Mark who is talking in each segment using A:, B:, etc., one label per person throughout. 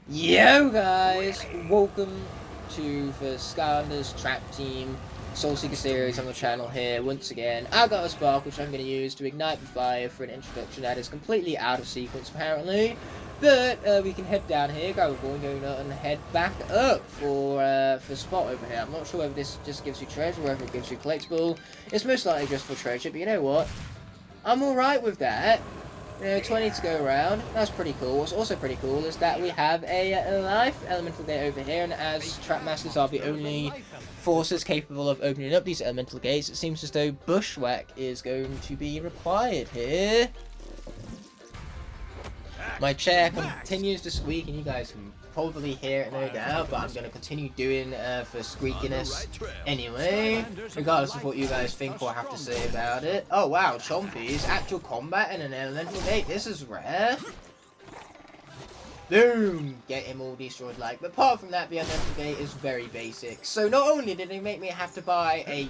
A: Yo guys, welcome to the Skylanders Trap Team Soul Seeker series on the channel here. Once again, I got a spark which I'm going to use to ignite the fire for an introduction that is completely out of sequence apparently. But we can head down here, grab a ball and go and head back up for spot over here. I'm not sure whether this just gives you treasure or whether it gives you collectible. It's most likely just for treasure, but you know what? I'm alright with that. 20 to go around. That's pretty cool. What's also pretty cool is that we have a life elemental gate over here, and as Trap Masters are the only forces capable of opening up these elemental gates, it seems as though Bushwhack is going to be required here. My chair continues to squeak, and you guys can probably hear it no doubt, but I'm going to continue doing for squeakiness anyway, regardless of what you guys think or have to say about it. Oh wow, Chompy's actual combat and an elemental gate. This is rare. Boom! Get him all destroyed like. But apart from that, the elemental gate is very basic. So not only did they make me have to buy a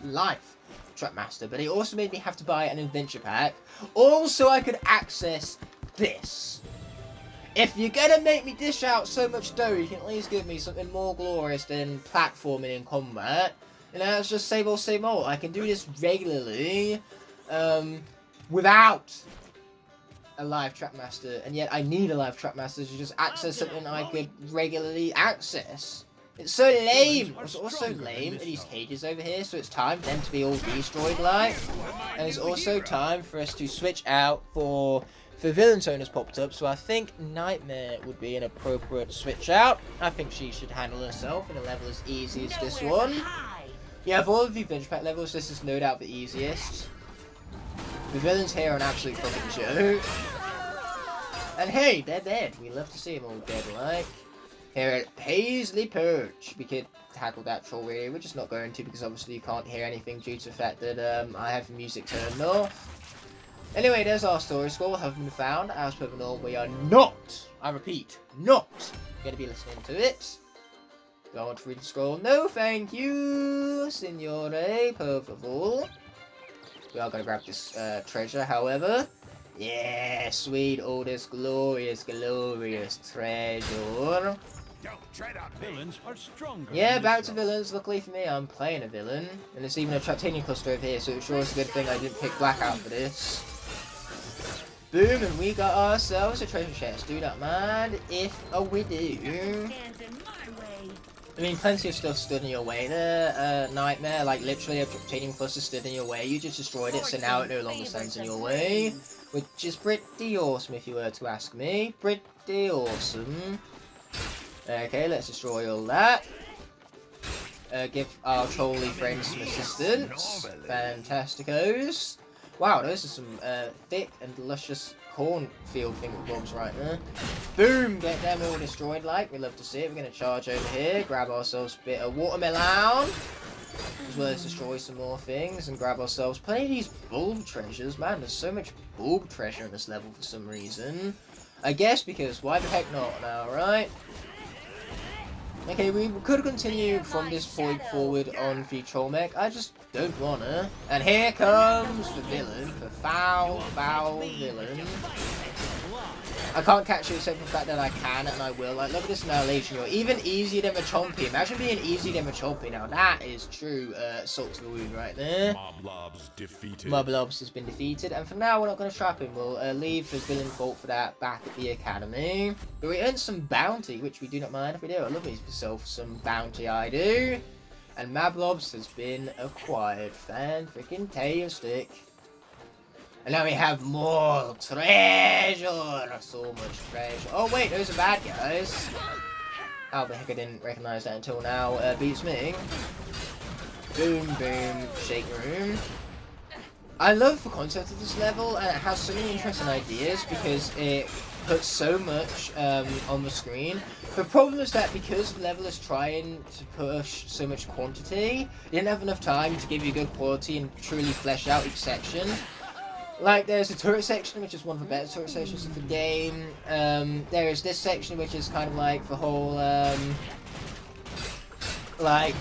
A: life Trapmaster, but they also made me have to buy an adventure pack. Also, I could access this. If you're gonna make me dish out so much dough, you can at least give me something more glorious than platforming in combat. You know, it's just same old. I can do this regularly, without a live Trapmaster, and yet I need a live Trapmaster to just access something I could regularly access. It's so lame! It's also lame, these cages over here, so it's time for them to be all destroyed like. And it's also time for us to switch out for villain zone has popped up, so I think Nightmare would be an appropriate switch out. I think she should handle herself in a level as easy as this one. Yeah, of all of the adventure pack levels, this is no doubt the easiest. The villains here are an absolute fucking joke. And hey, they're dead. We love to see them all dead, like. Here at Paisley Perch, we could tackle that troll really. We're just not going to, because obviously you can't hear anything due to the fact that I have the music turned off. Anyway, there's our story scroll, have been found. As per the norm, we are not, I repeat, not going to be listening to it. Do I want to read the scroll? No, thank you, signore, per favor. We are going to grab this treasure, however. Yeah, sweet, all this glorious, glorious treasure.
B: Villains are stronger.
A: Yeah, back to villains. Luckily for me, I'm playing a villain. And there's even a Traptanian cluster over here, so it sure is a good thing I didn't pick Blackout for this. Boom, and we got ourselves a treasure chest. Do not mind if we do. I mean, plenty of stuff stood in your way there, Nightmare. Like, literally, a Traptanian cluster stood in your way. You just destroyed it, so now it no longer stands in your way. Which is pretty awesome, if you were to ask me. Pretty awesome. Okay, let's destroy all that. Give our trolly friends some assistance. Fantasticos. Wow, those are some thick and luscious cornfield thingamabobs right there. Boom! Get them all destroyed like. We love to see it. We're going to charge over here, grab ourselves a bit of watermelon, as well as destroy some more things, and grab ourselves plenty of these bulb treasures. Man, there's so much bulb treasure in this level for some reason. I guess because, why the heck not now, right? Okay, we could continue from this point forward on the troll mech. I just don't wanna. And here comes the villain, the foul villain. I can't catch you except for the fact that I can and I will. Like, look at this annihilation. You're even easier than a Chompy. Imagine being easier than a Chompy. Now that is true salt to the wound right there.
B: Moblobs defeated.
A: Moblobs has been defeated, and for now we're not going to trap him. We'll leave the villain fault for that back at the academy. But we earned some bounty, which we do not mind if we do. I love myself some bounty, I do. And Moblobs has been acquired. Fan-freaking-tastic. And now we have more treasure! So much treasure. Oh wait, those are bad guys. How the heck I didn't recognise that until now beats me. Boom, boom, shake room. I love the concept of this level, and it has so many interesting ideas because it puts so much on the screen. The problem is that because the level is trying to push so much quantity, they didn't have enough time to give you good quality and truly flesh out each section. Like, there's a turret section, which is one of the better turret sections of the game. There is this section, which is kind of like the whole, like,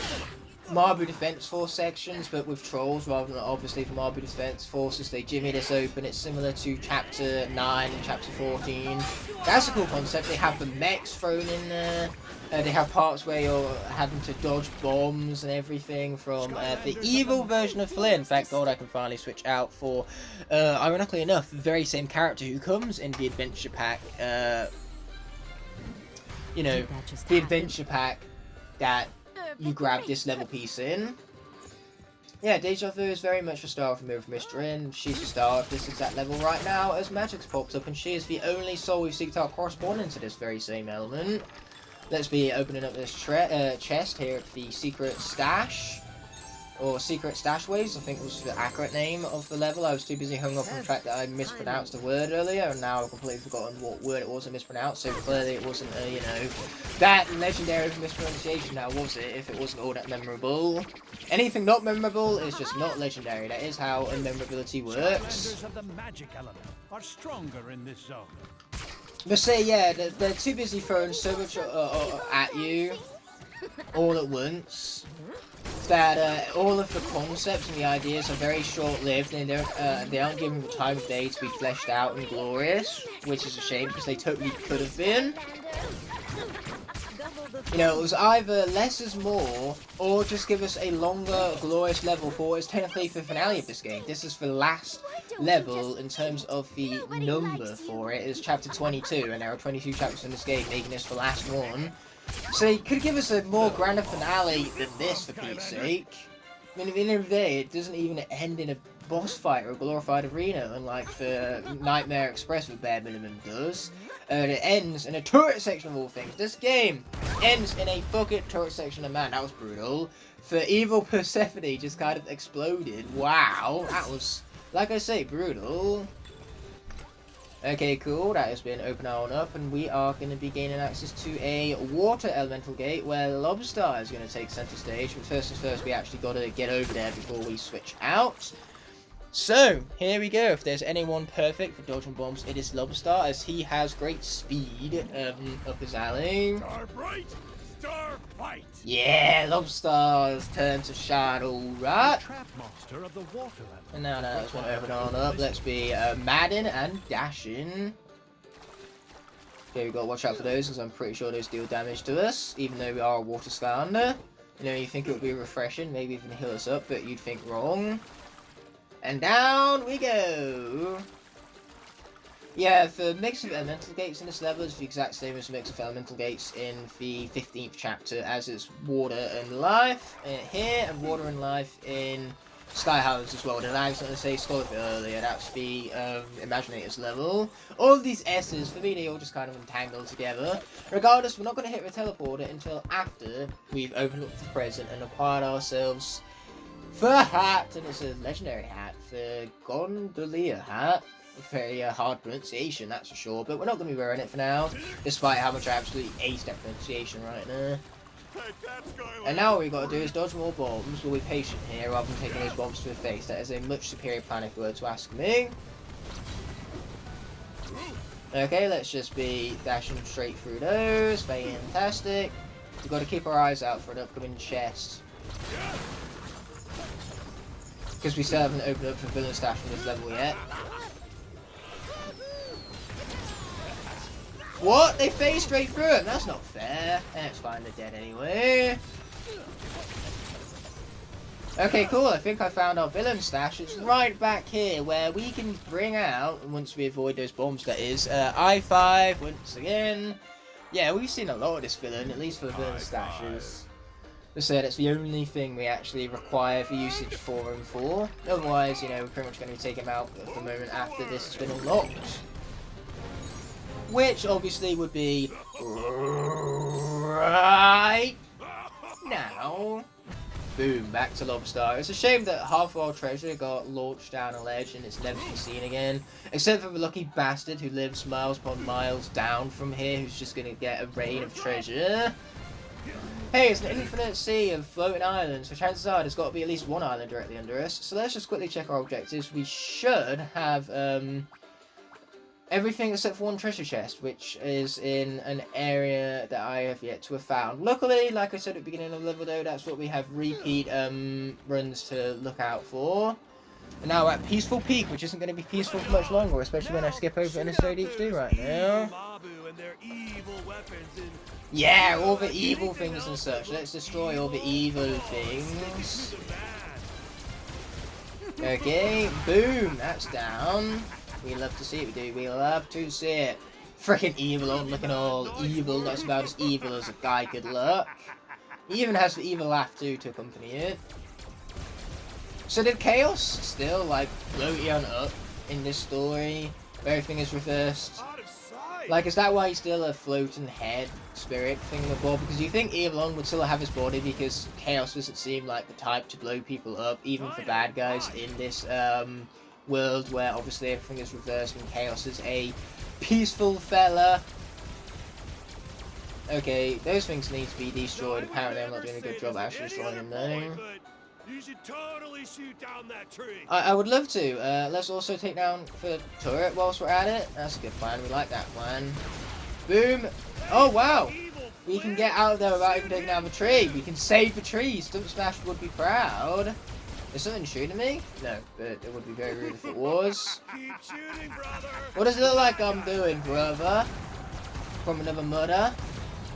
A: Marbu Defense Force sections, but with trolls rather than obviously for Marbu Defense Forces. They jimmy this open. It's similar to Chapter 9 and Chapter 14. That's a cool concept. They have the mechs thrown in there. They have parts where you're having to dodge bombs and everything from the evil version of Flynn. Thank God I can finally switch out for, ironically enough, the very same character who comes in the adventure pack. You know, the adventure pack that you grab this level piece in. Yeah, Deja Vu is very much a star from Mr. In. She's a star of this exact level right now as Magix pops up, and she is the only soul we've seeked out corresponding to this very same element. Let's be opening up this chest here at the Secret Stash. Or Secret Stashaways, I think was the accurate name of the level. I was too busy hung up on the fact that I mispronounced the word earlier, and now I've completely forgotten what word it was I mispronounced, so clearly it wasn't a, you know, that legendary mispronunciation now, was it, if it wasn't all that memorable. Anything not memorable is just not legendary. That is how unmemorability works.
B: Skylanders of the magic element are stronger in this zone.
A: But say, yeah, they're too busy throwing so much at you all at once that all of the concepts and the ideas are very short-lived, and they aren't given the time of day to be fleshed out and glorious, which is a shame because they totally could have been. You know, it was either less is more, or just give us a longer, glorious level for what is technically the finale of this game. This is the last level in terms of the number for it. It's chapter 22, and there are 22 chapters in this game, making this the last one. So you could give us a more grander finale than this, for Pete's sake. I mean, at the end of the day, it doesn't even end in a boss fight or a glorified arena, unlike the Nightmare Express with bare minimum does. It ends in a turret section of all things. This game ends in a fucking turret section of man. That was brutal. The evil Persephone just kind of exploded. Wow, that was, like I say, brutal. Okay, cool, that has been opened on up, and we are going to be gaining access to a water elemental gate where Lobstar is going to take center stage, but first things first, we actually got to get over there before we switch out. So, here we go. If there's anyone perfect for dodging bombs, it is Lobstar, as he has great speed up his alley.
B: Star bright, star fight.
A: Yeah, Lobstar's turn to shine, alright.
B: Trap monster of the water element.
A: And now it's going to open on up. Let's be Madden and Dashing. Okay, we've got to watch out for those, because I'm pretty sure those deal damage to us, even though we are a water Skylander. You know, you think it would be refreshing, maybe even heal us up, but you'd think wrong. And down we go! Yeah, the mix of elemental gates in this level is the exact same as the mix of elemental gates in the 15th chapter, as it's water and life here, and water and life in Skylanders as well. And I was going to say Scholar earlier, that's the Imaginators level. All of these S's, for me, they all just kind of entangle together. Regardless, we're not going to hit the teleporter until after we've opened up the present and acquired ourselves the hat, and it's a legendary hat, the Gondolier hat. Very hard pronunciation, that's for sure, but we're not going to be wearing it for now, despite how much I absolutely ace that pronunciation right now. And now what we've got to do is dodge more bombs. We'll be patient here rather than taking those bombs to the face. That is a much superior plan if you were to ask me. Okay, let's just be dashing straight through those. Fantastic. We've got to keep our eyes out for an upcoming chest, because we still haven't opened up for villain stash on this level yet. What? They phased straight through him? That's not fair. That's fine, they're dead anyway. Okay, cool. I think I found our villain stash. It's right back here where we can bring out, once we avoid those bombs, that is, I-5 once again. Yeah, we've seen a lot of this villain, at least for the villain stashes. As I said, it's the only thing we actually require for usage for him for. Otherwise, you know, we're pretty much going to take him out at the moment after this has been unlocked. Which obviously would be right now. Boom, back to Lobstar. It's a shame that half of our treasure got launched down a ledge and it's never to be seen again. Except for the lucky bastard who lives miles upon miles down from here, who's just going to get a rain of treasure. Hey, it's an infinite sea of floating islands, so chances are there's got to be at least one island directly under us. So let's just quickly check our objectives. We should have, everything except for one treasure chest, which is in an area that I have yet to have found. Luckily, like I said at the beginning of the level though, that's what we have repeat runs to look out for. And now we're at Peaceful Peak, which isn't going to be peaceful for much longer, especially when I skip over in a so deep stew right now. Yeah, all the evil things and such. Let's destroy all the evil things. Okay, boom, that's down. We love to see it, we do. We love to see it. Freaking evil, looking all evil. That's about as evil as a guy could look. He even has the evil laugh too to accompany it. So did Kaos still like floaty on up in this story? Where everything is reversed? Like, is that why he's still a floating head spirit thingamabob? Because you think Evelyn would still have his body because Kaos doesn't seem like the type to blow people up, even for bad guys in this world where obviously everything is reversed and Kaos is a peaceful fella. Okay, those things need to be destroyed. Apparently I'm not doing a good job actually destroying them though.
B: You should totally shoot down that tree.
A: I would love to. Let's also take down the turret whilst we're at it. That's a good plan. We like that plan. Boom. Oh, wow. We can get out of there without even taking down the tree. We can save the tree. Stump Smash would be proud. Is something shooting me? No, but it would be very rude if it was.
B: Keep shooting, brother.
A: What does it look like I'm doing, brother? From another murder?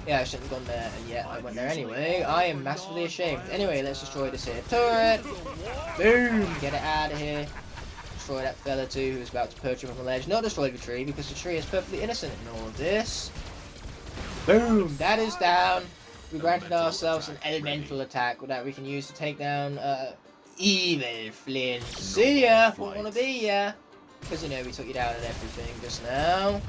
A: Yeah, I shouldn't have gone there, and yet I went there anyway. I am massively ashamed. Anyway, let's destroy this here turret. Boom! Get it out of here. Destroy that fella too, who's about to perch up on the ledge. Not destroy the tree, because the tree is perfectly innocent in all of this. Boom! That is down. We granted ourselves an elemental attack that we can use to take down evil Flynn. See ya! Won't wanna be ya. Because, you know, we took you down and everything just now.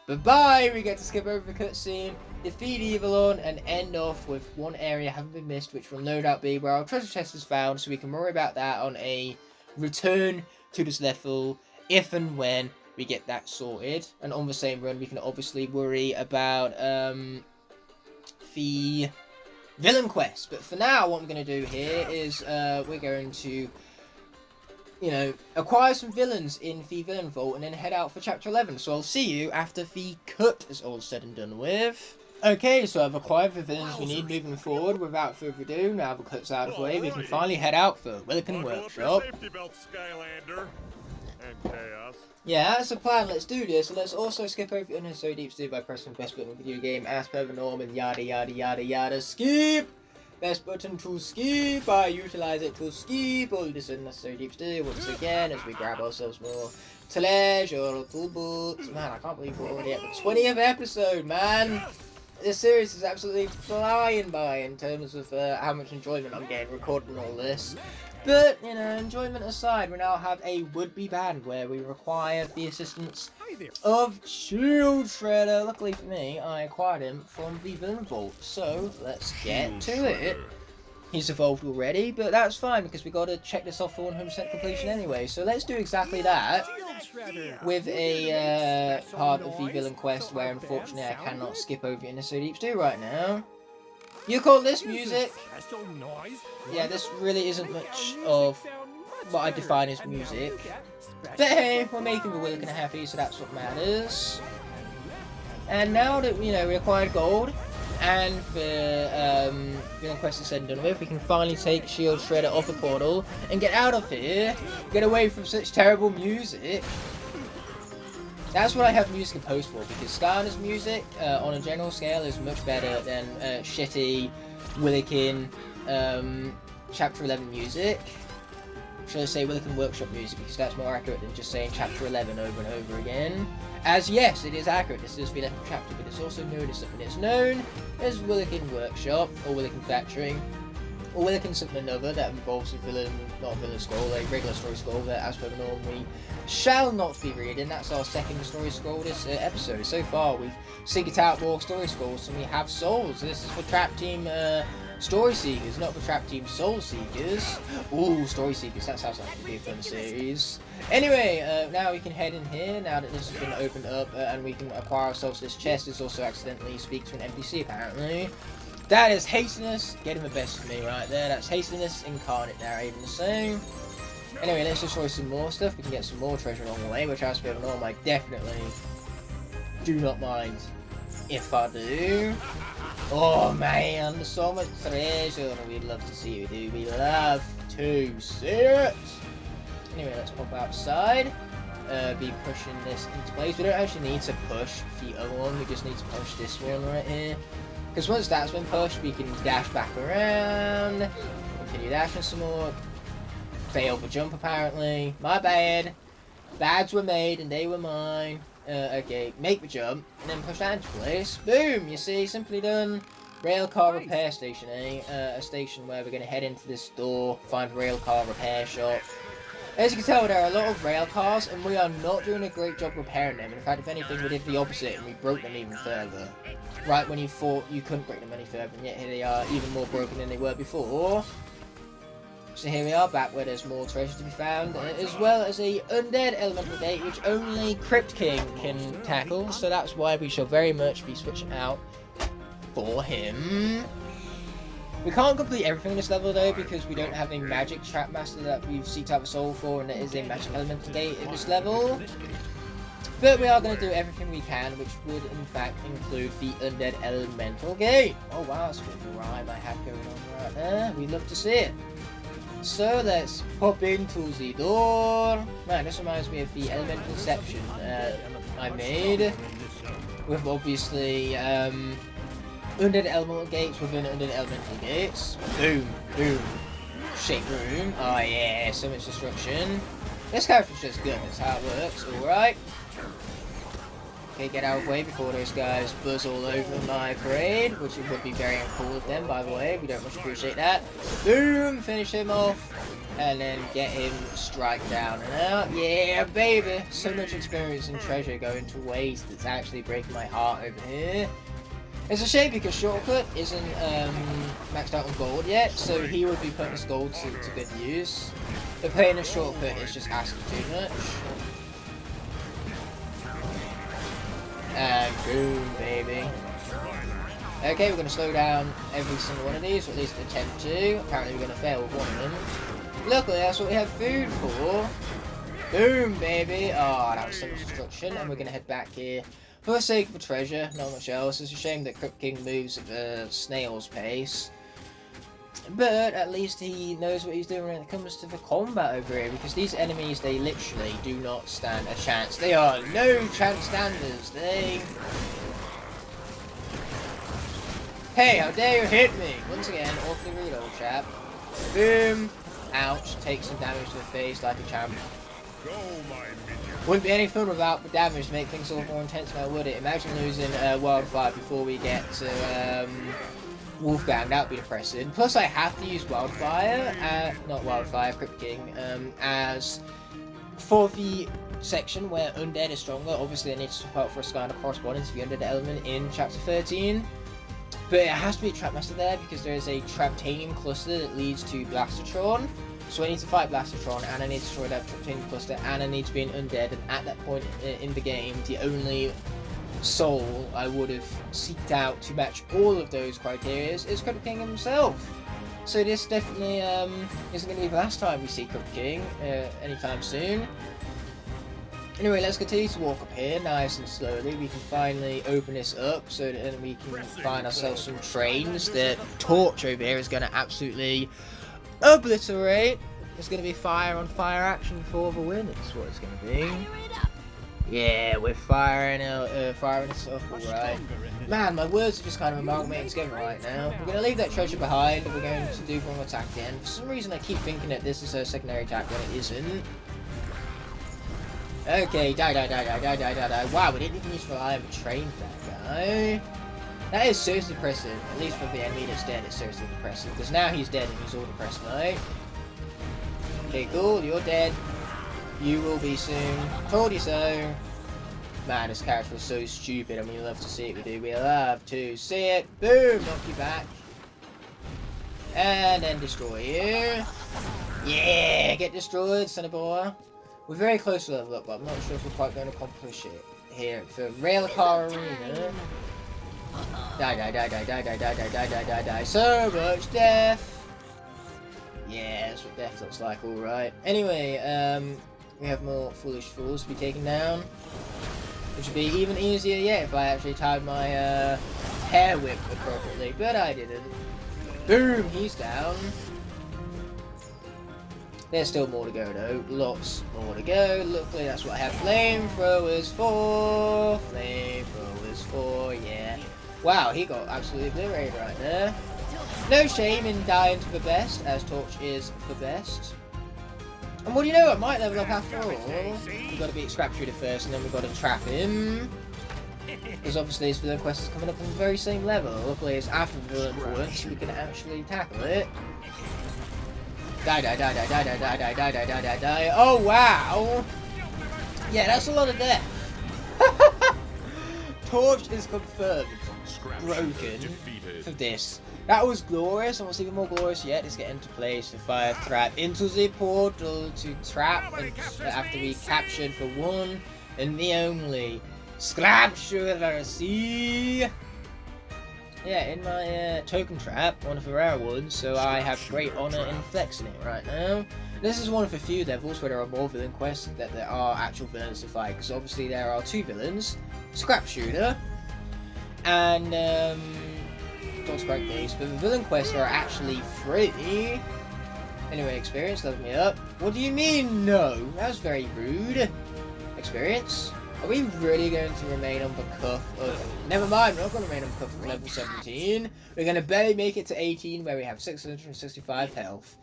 A: Bye-bye! We get to skip over the cutscene, defeat Evilon, and end off with one area having been missed, which will no doubt be where our treasure chest is found, so we can worry about that on a return to this level, if and when we get that sorted. And on the same run, we can obviously worry about the villain quest. But for now, what I'm going to do here is we're going to, you know, acquire some villains in the villain vault and then head out for chapter 11. So I'll see you after the cut is all said and done with. Okay, so I've acquired the villains we need moving forward. Without further ado, now the cut's out of the way, we can finally head out for Willikin Workshop.
B: Safety belt, Skylander and Kaos.
A: Yeah, that's the plan. Let's do this. So let's also skip over the unnecessary deep stew by pressing the best button in the video game as per the norm and yada yada yada yada. Skip! Best button to skip. I utilize it to skip all this unnecessary deep stew once again as we grab ourselves more pleasure to books. Man, I can't believe we're already at the 20th episode, man. This series is absolutely flying by in terms of how much enjoyment I'm getting recording all this. But, you know, enjoyment aside, we now have a would-be band where we require the assistance of Shield Shredder. Luckily for me, I acquired him from the Villain Vault. So, let's get to it. He's evolved already, but that's fine because we got to check this off for 100% completion anyway. So let's do exactly that with a part of the villain quest where unfortunately I cannot skip over in the so deep stew right now. You call this music? Yeah, this really isn't much of what I define as music. But hey, we're making the Willikin happy, so that's what matters. And now that, you know, we acquired gold, and the villain quest is said and done with, we can finally take Shield Shredder off the portal and get out of here, get away from such terrible music. That's what I have music composed for, because Skylanders music, on a general scale, is much better than shitty Willikin Chapter 11 music. Should I say Willikin Workshop music, because that's more accurate than just saying Chapter 11 over and over again. As yes, it is accurate, this is the 11th chapter, but it's also known as something that's known as Willikin Workshop, or Willikin Factory, or Willikin something another that involves a villain, not a villain scroll, a regular story scroll that, as per the norm, we shall not be reading. That's our second story scroll this episode. So far, we've seeked out more story scrolls than we have souls. This is for Trap Team Story Seekers, not for Trap Team Soul Seekers. Ooh, Story Seekers, that sounds like it could be a fun series. Anyway, now we can head in here, now that this has been opened up, and we can acquire ourselves this chest. This also accidentally speaks to an NPC, apparently. That is Hastiness, getting the best of me right there. That's Hastiness incarnate narrating the same. Anyway, let's destroy some more stuff. We can get some more treasure along the way, which has a bit of a norm. I definitely do not mind if I do. Oh man, there's so much treasure. We'd love to see it, dude. We love to see it. Anyway, let's pop outside. Be pushing this into place. We don't actually need to push the other one. We just need to push this one right here. Because once that's been pushed, we can dash back around. Continue dashing some more. Fail for jump apparently. My bad. Bads were made and they were mine. Okay, make the jump and then push that into place. Boom! You see, simply done. Railcar repair station, eh? A station where we're going to head into this door, find a railcar repair shop. As you can tell, there are a lot of rail cars, and we are not doing a great job repairing them. In fact, if anything, we did the opposite, and we broke them even further. Right when you thought you couldn't break them any further, and yet here they are, even more broken than they were before. So here we are, back where there's more treasure to be found, as well as a undead elemental gate, which only Crypt King can tackle, so that's why we shall very much be switching out for him. We can't complete everything in this level though, because we don't have a magic trap master that we've seeked out the soul for, and it is a magic elemental gate at this level. But we are going to do everything we can, which would in fact include the undead elemental gate. Oh wow, that's a bit of a rhyme I have going on right there. We'd love to see it. So let's pop into the door. Man, this reminds me of the elemental section I made. With obviously undead elemental gates within undead elemental gates. Boom, boom. Shape room. Oh yeah, so much destruction. This character's just good, that's how it works, alright. Okay, get out of the way before those guys buzz all over my parade, which it would be very uncool of them, by the way. We don't much appreciate that. Boom! Finish him off. And then get him strike down and out. Yeah, baby! So much experience and treasure going to waste. It's actually breaking my heart over here. It's a shame because Shortcut isn't maxed out on gold yet, so he would be putting his gold to good use. But playing a Shortcut is just asking too much. And boom, baby. Okay, we're going to slow down every single one of these, or at least attempt to. Apparently we're going to fail with one of them. Luckily, that's what we have food for. Boom, baby. Oh, that was so much destruction. And we're going to head back here for the sake of the treasure, not much else. It's a shame that Crypt King moves at a snail's pace. But at least he knows what he's doing when it comes to the combat over here, because these enemies, they literally do not stand a chance. They are no chance standers. They... Hey, how dare you hit me? Once again, awfully rude, old chap. Boom. Ouch. Take some damage to the face like a champ. Wouldn't be any fun without the damage to make things all more intense now, would it? Imagine losing Wildfire before we get to Wolfgang. That would be depressing. Plus I have to use Wildfire, not Wildfire, Crypt King, as for the section where Undead is stronger. Obviously I need to swap out for a Skylander corresponding to the Undead element in Chapter 13. But it has to be a Trapmaster there because there is a Traptanium cluster that leads to Blastertron. So I need to fight Blastertron, and I need to destroy that Traptanium cluster, and I need to be an Undead, and at that point in the game, the only soul I would have seeked out to match all of those criteria is Crypt King himself. So this definitely isn't going to be the last time we see Crypt King anytime soon. Anyway, let's continue to walk up here nice and slowly. We can finally open this up so that we can find ourselves some trains that Torch over here is going to absolutely obliterate. There's going to be fire on fire action for the win. It's what it's going to be. Yeah, we're firing this up, alright. Man, my words are just kind of amalgamating together right now. We're going to leave that treasure behind, and we're going to do one attack again. For some reason I keep thinking that this is a secondary attack when it isn't. Okay, die. Wow, we didn't even use the eye of a train for that guy. That is seriously depressing. At least for the enemy that's dead, it's seriously depressing. Because now he's dead and he's all depressed, right? Okay, cool, you're dead. You will be soon. Told you so. Man, this character is so stupid, and we love to see it. We love to see it. Boom! Knock you back. And then destroy you. Yeah! Get destroyed, son of a boy. We're very close to level up, but I'm not sure if we're quite going to accomplish it here. For Railcar Arena. Die. So much death. Yeah, that's what death looks like, alright. Anyway, we have more foolish fools to be taken down. Which would be even easier yet if I actually tied my hair whip appropriately, but I didn't. Boom, he's down. There's still more to go though, lots more to go. Luckily that's what I have flamethrowers for. Flamethrowers for, yeah. Wow, he got absolutely obliterated right there. No shame in dying to the best, as Torch is the best. And what do you know, I might level up after all. We've got to beat Scrap Shooter first, and then we've got to trap him. Because obviously his villain quest is coming up on the very same level. Luckily it's after the villain quest, so we can actually tackle it. Die, die, die, die, die, die, die, die, die, die, die, die, die. Oh, wow! Yeah, that's a lot of death. Torch is confirmed broken for this. That was glorious, and what's even more glorious yet is getting to place the fire trap into the portal to trap and after we captured for one and the only Scrap Shooter. See? Yeah, in my token trap, one of the rare ones, so I have great honour in flexing it right now. This is one of the few levels where there are more villain quests that there are actual villains to fight, because obviously there are two villains, Scrap Shooter and Dog's Great Case, but the villain quests are actually free. Anyway, experience, level me up. What do you mean, no? That was very rude. Experience? Are we really going to remain on the cuff of... Never mind, we're not going to remain on the cuff of level 17. We're going to barely make it to 18, where we have 665 health.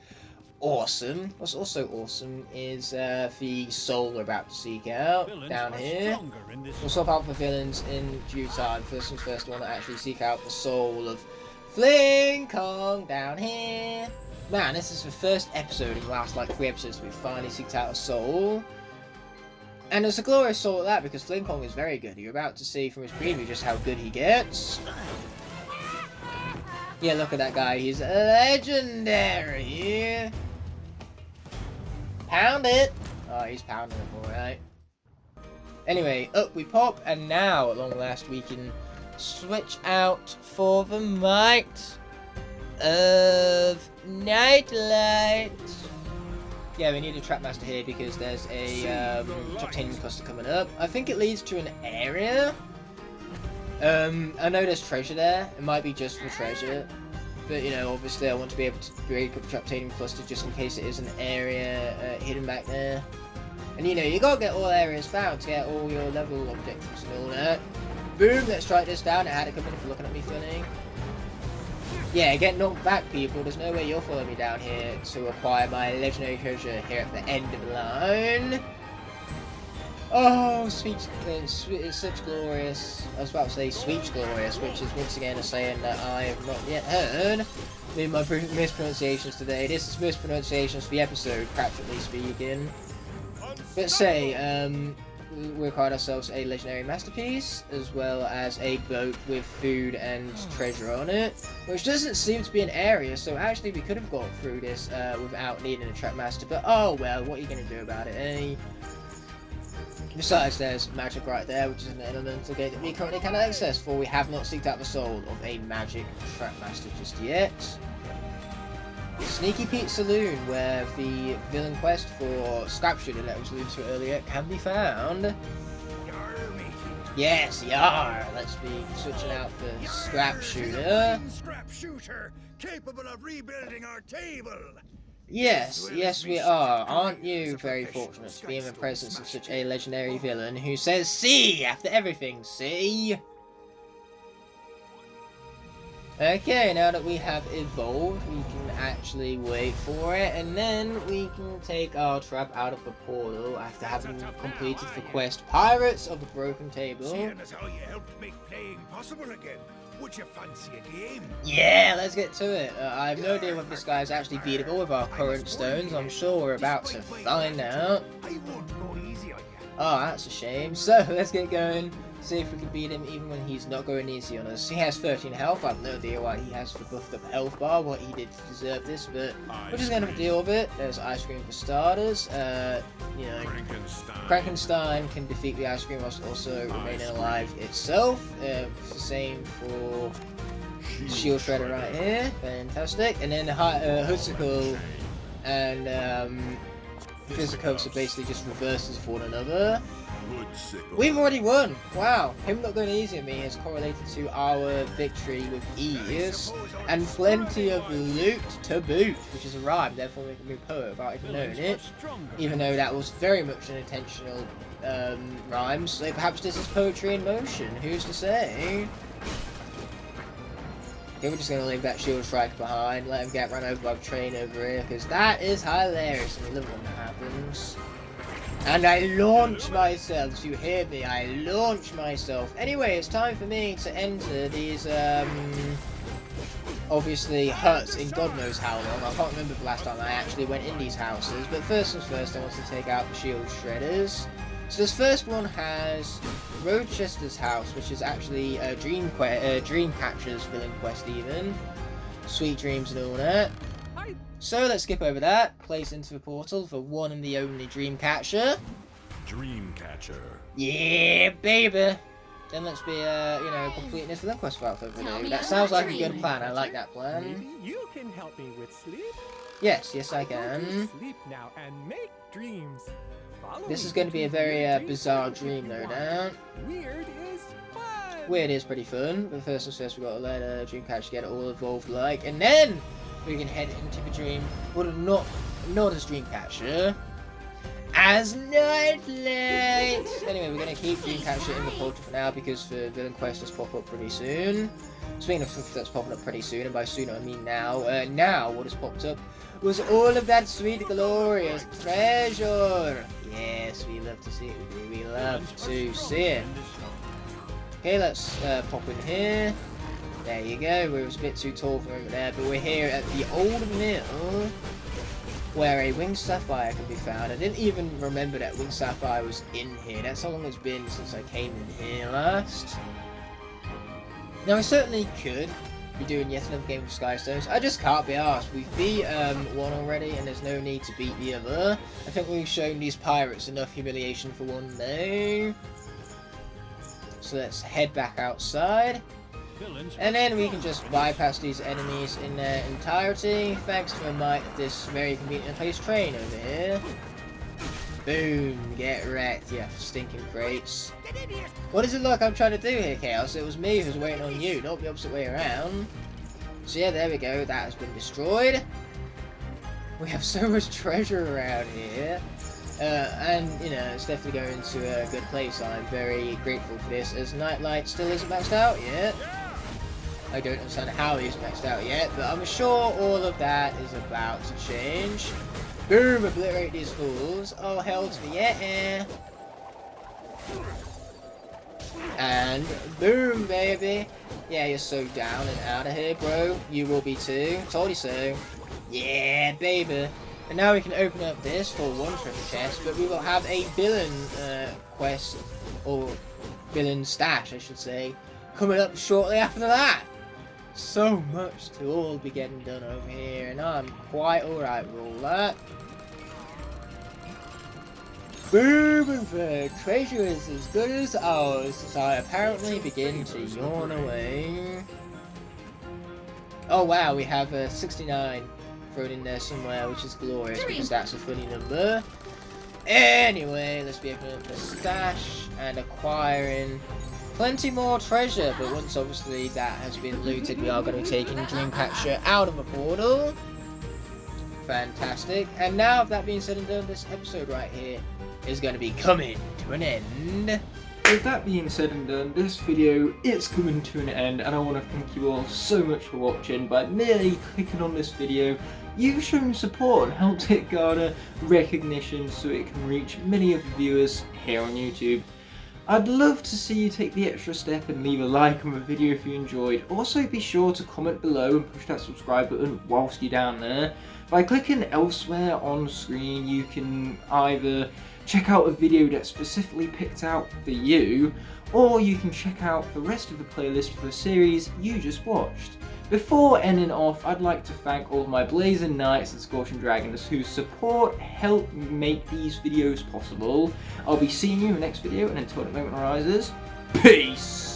A: Awesome. What's also awesome is the soul we're about to seek out down here. We'll swap out the villains in due time. First one's first one to actually seek out the soul of Fling Kong down here. Man, this is the first episode in the last like 3 episodes that we finally seeked out a soul. And it's a glorious soul at that, because Fling Kong is very good. You're about to see from his preview just how good he gets. Yeah, look at that guy. He's legendary. Pound it. Oh, he's pounding it, alright. Anyway, up we pop, and now, at long last, we can switch out for the might of Nightlight. Yeah, we need a Trap Master here because there's a Titanium cluster coming up. I think it leads to an area. I know there's treasure there. It might be just for treasure. But, you know, obviously I want to be able to break up the Titanium cluster just in case it is an area hidden back there. And, you know, you gotta get all areas found to get all your level objectives and all that. Boom, let's strike this down. I had it coming for looking at me funny. Yeah, get knocked back, people. There's no way you'll follow me down here to acquire my legendary treasure here at the end of the line. Oh, sweet, it's such glorious. I was about to say sweet glorious, which is once again a saying that I have not yet heard. In my mispronunciations today. This is mispronunciations for the episode, practically speaking. But say, we acquired ourselves a legendary masterpiece, as well as a boat with food and treasure on it, which doesn't seem to be an area, so actually we could have got through this without needing a Trap Master, but oh well, what are you going to do about it, eh? Besides, there's magic right there, which is an elemental gate that we currently cannot access, for we have not seeked out the soul of a magic Trap Master just yet. Sneaky Pete Saloon, where the villain quest for Scrap Shooter that was alluded to earlier can be found. Yes, yar! Let's be switching out for Scrap Shooter.
B: Scrap Shooter, capable of rebuilding our table.
A: Yes, yes we are. Aren't you very fortunate to be in the presence of such a legendary villain who says "see" after everything, see? Okay, now that we have evolved, we can actually wait for it, and then we can take our trap out of the portal after having completed the quest Pirates of the Broken Table.
B: Seeing as how you helped make playing possible again, would you fancy a game?
A: Yeah, let's get to it. I have no idea whether this guy is actually beatable with our current stones. I'm sure we're about to find out.
B: I won't go easy on you.
A: Oh, that's a shame. So, let's get going. See if we can beat him even when he's not going easy on us. He has 13 health. I have no idea why he has the buffed up health bar, what he did to deserve this, but we're just going to deal with it. There's ice cream for starters. You know, Frankenstein can defeat the ice cream whilst also remaining alive itself. The same for Shield Shredder right here. Fantastic. And then Hoodsicle and physical, so basically just reverses for one another. We've already won! Wow, him not going easy on me has correlated to our victory with ease, and plenty of loot to boot, which is a rhyme, therefore we can be poet without even knowing it, even though that was very much an intentional rhyme, so perhaps this is poetry in motion, who's to say? Okay, we're just going to leave that shield strike behind, let him get run over by a train over here, because that is hilarious, and I love when that happens. And I launch myself, you hear me, I launch myself. Anyway, it's time for me to enter these, obviously, huts in God knows how long. I can't remember the last time I actually went in these houses, but first things first, I want to take out the shield shredders. So this first one has Rochester's house, which is actually a Dreamcatcher's villain quest even. Sweet dreams and all that. So let's skip over that, place into the portal for one and the only Dreamcatcher.
C: Dreamcatcher.
A: Yeah, baby! Then let's be, completing this villain quest without further ado. That sounds like a good plan, I like that plan.
D: Maybe you can help me with sleep.
A: Yes, I can.
D: Sleep now and make dreams.
A: This is going to be a very bizarre dream, no doubt.
D: Weird is fun.
A: Weird is pretty fun, but first things first, we've got to let Dreamcatcher get it all evolved like, and then we can head into the dream, but not as Dreamcatcher, as Nightlight! Anyway, we're going to keep Dreamcatcher in the portal for now, because the villain quest does pop up pretty soon. Speaking of stuff that's popping up pretty soon, and by soon I mean now, now what has popped up was all of that sweet, glorious treasure! Yes, we love to see it, we love to see it. Okay, let's pop in here. There you go, we're a bit too tall for over there, but we're here at the old mill, where a winged sapphire can be found. I didn't even remember that winged sapphire was in here. That's how long it's been since I came in here last. Now, I certainly could be doing yet another game of Skylanders. I just can't be arsed. We've beat one already, and there's no need to beat the other. I think we've shown these pirates enough humiliation for one day. So let's head back outside. And then we can just bypass these enemies in their entirety, thanks to the might of this very conveniently placed train over here. Boom, get wrecked, you stinking crates. What does it look I'm trying to do here, Kaos? It was me who's waiting on you, not the opposite way around. So yeah, there we go, that has been destroyed. We have so much treasure around here. And, it's definitely going to a good place. I'm very grateful for this, as Nightlight still isn't maxed out yet. I don't understand how he's maxed out yet, but I'm sure all of that is about to change. Boom, obliterate these fools. Oh, hell to the yeah. And boom, baby. Yeah, you're so down and out of here, bro. You will be too. Told you so. Yeah, baby. And now we can open up this for one treasure chest, but we will have a villain quest, or villain stash, I should say, coming up shortly after that. So much to all be getting done over here, and I'm quite alright with all that. Boom, and the treasure is as good as ours, as I apparently begin to yawn away. Oh wow, we have 69 thrown in there somewhere, which is glorious, because that's a funny number. Anyway, let's be opening up the stash and acquiring plenty more treasure, but once obviously that has been looted, we are going to be taking Dreamcatcher out of the portal. Fantastic. And now, with that being said and done, this episode right here is going to be coming to an end. With that being said and done, this video is coming to an end, and I want to thank you all so much for watching. By merely clicking on this video, you've shown support and helped it garner recognition so it can reach many of the viewers here on YouTube. I'd love to see you take the extra step and leave a like on the video if you enjoyed. Also, be sure to comment below and push that subscribe button whilst you're down there. By clicking elsewhere on screen, you can either check out a video that's specifically picked out for you, or you can check out the rest of the playlist for the series you just watched. Before ending off, I'd like to thank all of my Blazing Knights and Scorching Dragons whose support helped make these videos possible. I'll be seeing you in the next video, and until that moment arises, peace!